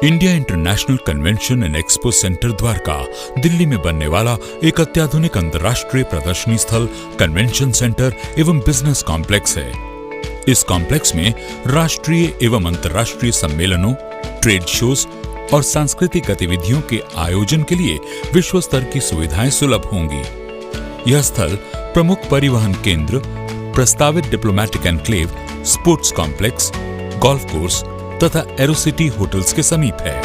India international convention and expo centre Dwarka Delhi में बनने वाला एक अत्याधुनिक अंतर्राष्ट्रीय प्रदर्शनी स्थल, कन्वेंशन सेंटर एवं बिजनेस कॉम्प्लेक्स है। इस कॉम्प्लेक्स में राष्ट्रीय एवं अंतर्राष्ट्रीय सम्मेलनों, ट्रेड शोज और सांस्कृतिक गतिविधियों के आयोजन के लिए विश्व स्तर की सुविधाएं सुलभ होंगी। यह स्थल प्रमुख परिवहन केंद्र, प्रस्तावित diplomatic enclave, sports complex, golf course तथा एरोसिटी होटल्स के समीप है।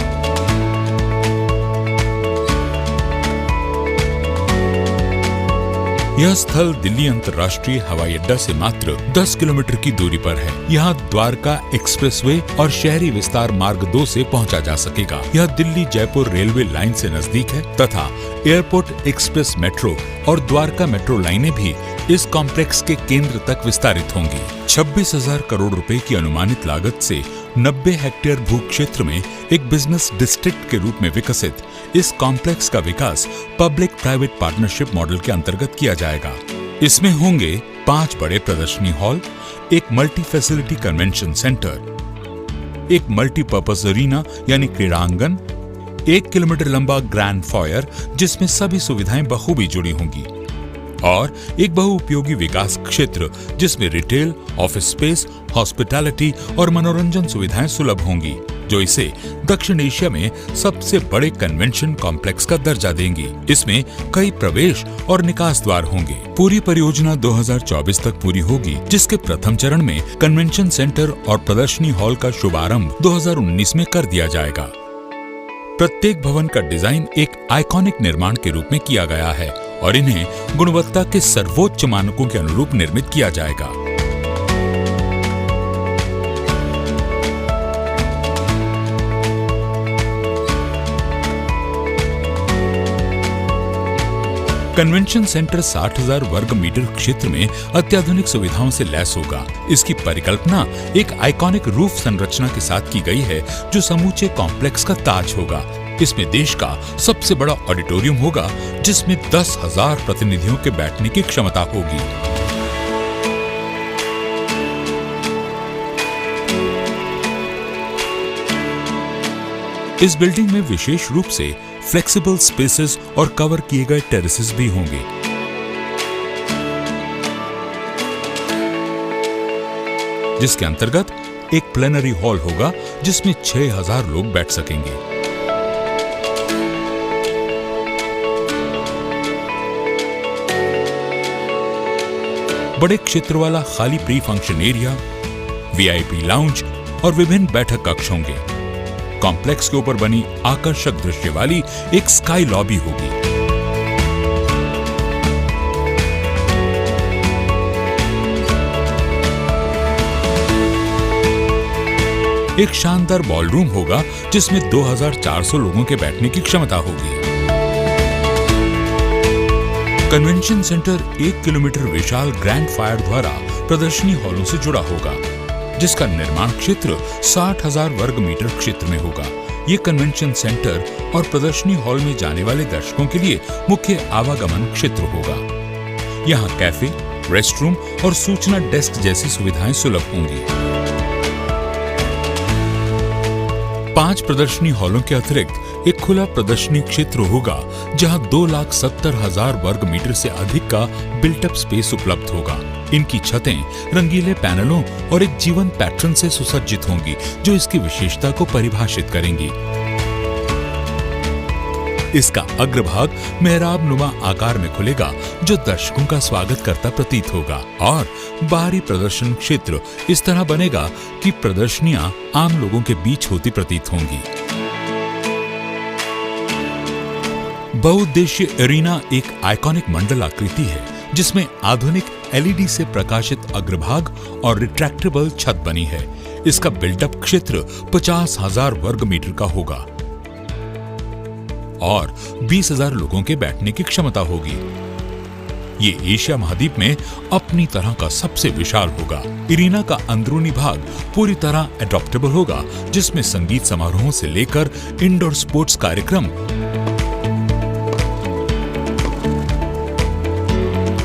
यह स्थल दिल्ली अंतर्राष्ट्रीय हवाई अड्डा से मात्र 10 किलोमीटर की दूरी पर है। यहाँ द्वारका एक्सप्रेसवे और शहरी विस्तार मार्ग 2 से पहुँचा जा सकेगा। यह दिल्ली जयपुर रेलवे लाइन से नजदीक है तथा एयरपोर्ट एक्सप्रेस मेट्रो और द्वारका मेट्रो लाइनें भी इस कॉम्प्लेक्स के केंद्र तक विस्तारित होंगी। 26,000 करोड़ रुपए की अनुमानित लागत से 90 हेक्टेयर भू क्षेत्र में एक बिजनेस डिस्ट्रिक्ट के रूप में विकसित इस कॉम्प्लेक्स का विकास पब्लिक प्राइवेट पार्टनरशिप मॉडल के अंतर्गत किया जाएगा। इसमें होंगे 5 बड़े प्रदर्शनी हॉल, एक मल्टी फैसिलिटी कन्वेंशन सेंटर, एक मल्टीपर्पज अरीना यानी क्रीड़ांगन, 1 किलोमीटर लंबा ग्रैंड फॉयर जिसमें सभी सुविधाएं बखूबी जुड़ी होंगी और एक बहुउपयोगी विकास क्षेत्र जिसमें रिटेल, ऑफिस स्पेस, हॉस्पिटैलिटी और मनोरंजन सुविधाएं सुलभ होंगी, जो इसे दक्षिण एशिया में सबसे बड़े कन्वेंशन कॉम्प्लेक्स का दर्जा देंगी। इसमें कई प्रवेश और निकास द्वार होंगे। पूरी परियोजना 2024 तक पूरी होगी, जिसके प्रथम चरण में कन्वेंशन सेंटर और प्रदर्शनी हॉल का शुभारंभ 2019 में कर दिया जाएगा। प्रत्येक भवन का डिजाइन एक आइकॉनिक निर्माण के रूप में किया गया है और इन्हें गुणवत्ता के सर्वोच्च मानकों के अनुरूप निर्मित किया जाएगा। कन्वेंशन सेंटर 60,000 वर्ग मीटर क्षेत्र में अत्याधुनिक सुविधाओं से लैस होगा। इसकी परिकल्पना एक आइकॉनिक रूफ संरचना के साथ की गई है, जो समूचे कॉम्प्लेक्स का ताज होगा। इसमें देश का सबसे बड़ा ऑडिटोरियम होगा, जिसमें 10,000 प्रतिनिधियों के बैठने की क्षमता होगी। इस बिल्डिंग में विशेष रूप से फ्लेक्सिबल स्पेसेस और कवर किए गए टेरेसेस भी होंगे। जिसके अंतर्गत एक प्लेनरी हॉल होगा, जिसमें 6,000 लोग बैठ सकेंगे। बड़े क्षेत्र वाला खाली pre function area, VIP lounge और विभिन्न बैठक कक्ष होंगे। कॉम्प्लेक्स के ऊपर बनी आकर्षक दृश्य वाली एक स्काई लॉबी होगी। एक शानदार बॉलरूम होगा, जिसमें 2,400 लोगों के बैठने की क्षमता होगी। कन्वेंशन सेंटर 1 किलोमीटर विशाल ग्रैंड फायर द्वारा प्रदर्शनी हॉलों से जुड़ा होगा, जिसका निर्माण क्षेत्र 60,000 वर्ग मीटर क्षेत्र में होगा। ये कन्वेंशन सेंटर और प्रदर्शनी हॉल में जाने वाले दर्शकों के लिए मुख्य आवागमन क्षेत्र होगा। यहाँ कैफे, रेस्टरूम और सूचना डेस्क जैसी सुविधाएं सुलभ होंगी। 5 प्रदर्शनी हॉलों के अतिरिक्त एक खुला प्रदर्शनी क्षेत्र होगा, जहां 2,70,000 वर्ग मीटर से अधिक का बिल्ट अप स्पेस उपलब्ध होगा। इनकी छतें रंगीले पैनलों और एक जीवंत पैटर्न से सुसज्जित होंगी, जो इसकी विशेषता को परिभाषित करेंगी। इसका अग्रभाग मेहराब नुमा आकार में खुलेगा, जो दर्शकों का स्वागत करता प्रतीत होगा और बाहरी प्रदर्शन क्षेत्र इस तरह बनेगा कि प्रदर्शनियां आम लोगों के बीच होती प्रतीत होंगी। बहुउद्देशीय एरीना एक आइकॉनिक मंडल आकृति है, जिसमें आधुनिक एलईडी से प्रकाशित अग्रभाग और रिट्रैक्टेबल छत बनी है। इसका बिल्टअप क्षेत्र 50,000 वर्ग मीटर का होगा और 20,000 लोगों के बैठने की क्षमता होगी। ये एशिया महाद्वीप में अपनी तरह का सबसे विशाल होगा। एरीना का अंदरूनी भाग पूरी तरह एडॉप्टेबल होगा, जिसमें संगीत समारोहों से लेकर इंडोर स्पोर्ट्स कार्यक्रम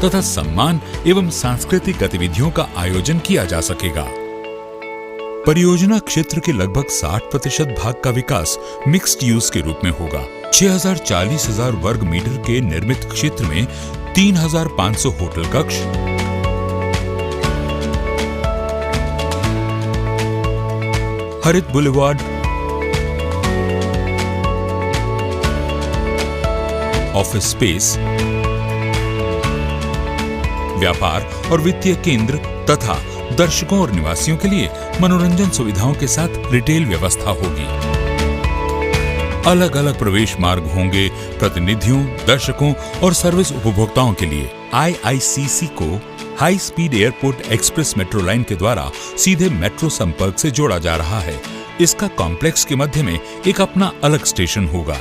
तथा सम्मान एवं सांस्कृतिक गतिविधियों का आयोजन किया जा सकेगा। परियोजना क्षेत्र के लगभग 60% भाग का विकास मिक्स्ड यूज के रूप में होगा। 40,000 वर्ग मीटर के निर्मित क्षेत्र में 3,500 होटल कक्ष, हरित बुलेवार्ड, ऑफिस स्पेस, व्यापार और वित्तीय केंद्र तथा दर्शकों और निवासियों के लिए मनोरंजन सुविधाओं के साथ रिटेल व्यवस्था होगी। अलग अलग प्रवेश मार्ग होंगे प्रतिनिधियों, दर्शकों और सर्विस उपभोक्ताओं के लिए। IICC को high speed airport express metro line के द्वारा सीधे मेट्रो संपर्क से जोड़ा जा रहा है। इसका कॉम्प्लेक्स के मध्य में एक अपना अलग स्टेशन होगा।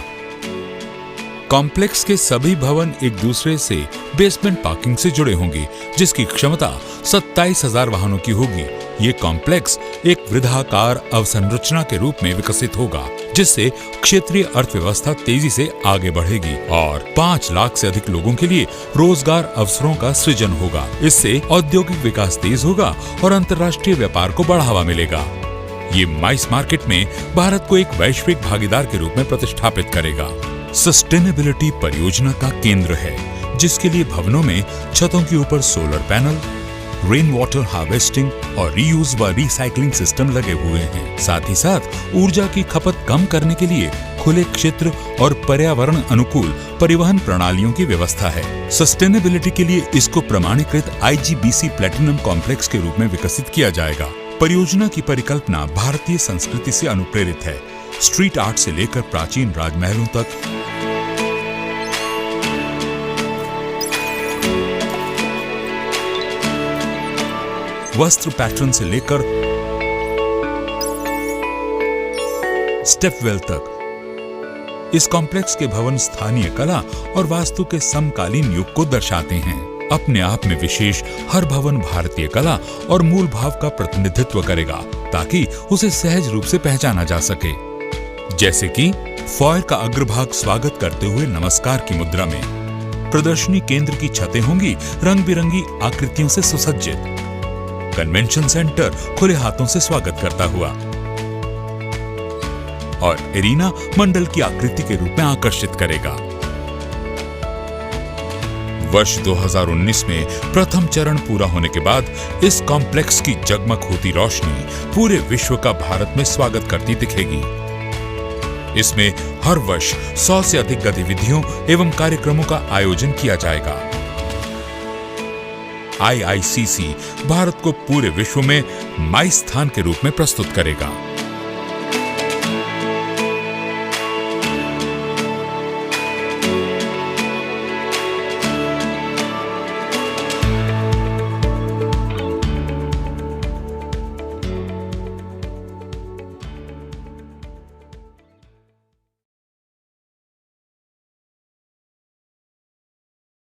कॉम्प्लेक्स के सभी भवन एक दूसरे से बेसमेंट पार्किंग से जुड़े होंगे, जिसकी क्षमता 27,000 वाहनों की होगी। ये कॉम्प्लेक्स एक वृद्धाकार अवसंरचना के रूप में विकसित होगा, जिससे क्षेत्रीय अर्थव्यवस्था तेजी से आगे बढ़ेगी और 5 लाख से अधिक लोगों के लिए रोजगार अवसरों का सृजन होगा। इससे औद्योगिक विकास तेज होगा और अंतर्राष्ट्रीय व्यापार को बढ़ावा मिलेगा। ये माइस मार्केट में भारत को एक वैश्विक भागीदार के रूप में प्रतिष्ठापित करेगा। सस्टेनेबिलिटी परियोजना का केंद्र है, जिसके लिए भवनों में छतों के ऊपर solar panel, rain water harvesting और रीयूज व रिसाइकलिंग सिस्टम लगे हुए हैं। साथ ही साथ ऊर्जा की खपत कम करने के लिए खुले क्षेत्र और पर्यावरण अनुकूल परिवहन प्रणालियों की व्यवस्था है। सस्टेनेबिलिटी के लिए इसको प्रमाणीकृत IGBC प्लैटिनम कॉम्प्लेक्स के रूप में विकसित किया जाएगा। परियोजना की परिकल्पना भारतीय संस्कृति से अनुप्रेरित है। स्ट्रीट आर्ट से लेकर प्राचीन राजमहलों तक, वस्त्र पैटर्न से लेकर स्टेपवेल तक, इस कॉम्प्लेक्स के भवन स्थानीय कला और वास्तु के समकालीन युग को दर्शाते हैं। अपने आप में विशेष हर भवन भारतीय कला और मूल भाव का प्रतिनिधित्व करेगा, ताकि उसे सहज रूप से पहचाना जा सके। जैसे कि फॉयर का अग्रभाग स्वागत करते हुए नमस्कार की मुद्रा में, प्रदर्शनी केंद्र की छतें होंगी रंग बिरंगी आकृतियों से सुसज्जित, कन्वेंशन सेंटर खुले हाथों से स्वागत करता हुआ और एरिना मंडल की आकृति के रूप में आकर्षित करेगा। वर्ष 2019 में प्रथम चरण पूरा होने के बाद इस कॉम्प्लेक्स की जगमग होती रोशनी पूरे विश्व का भारत में स्वागत करती दिखेगी। इसमें हर वर्ष 100 से अधिक गतिविधियों एवं कार्यक्रमों का आयोजन किया जाएगा। IICC भारत को पूरे विश्व में माई स्थान के रूप में प्रस्तुत करेगा।